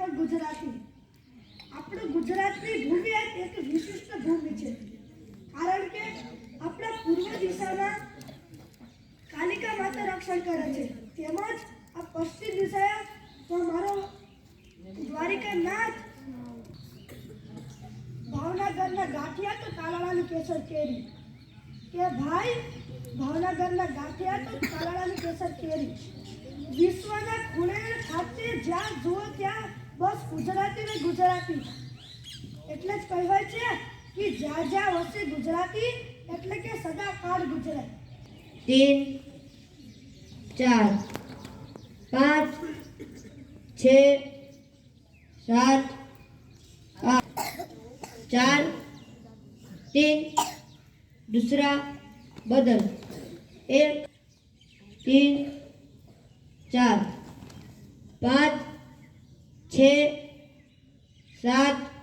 પણ ગુજરાતી. આપણું ગુજરાતની ભૂમિ એક વિશિષ્ટ ભૂમિ છે, કારણ કે આપણા પૂર્વ દિશાના કાલિકા માતા રક્ષણ કરે છે. તેમજ આ પશ્ચિમ દિશાએ પણ મારો દ્વારિકાનાથ ભાવનગરના ગાંઠિયા તો તાલાળાની કેસર કેરી કે ભાઈ, ભાવનગરના ગાંઠિયા તો તાલાળાની કેસર કેરી. વિશ્વના ખૂણે ખાતે જ્યાં જુઓ ત્યાં બસ ગુજરાતી ને ગુજરાતી. એટલે જ કહેવાય છે કે જ્યાં જ્યાં વસે ગુજરાતી એટલે કે સદાકાળ ગુજરાત. 3 4 5 6 7 8 4 3 दूसरा बदल 1 3 4 5 6 7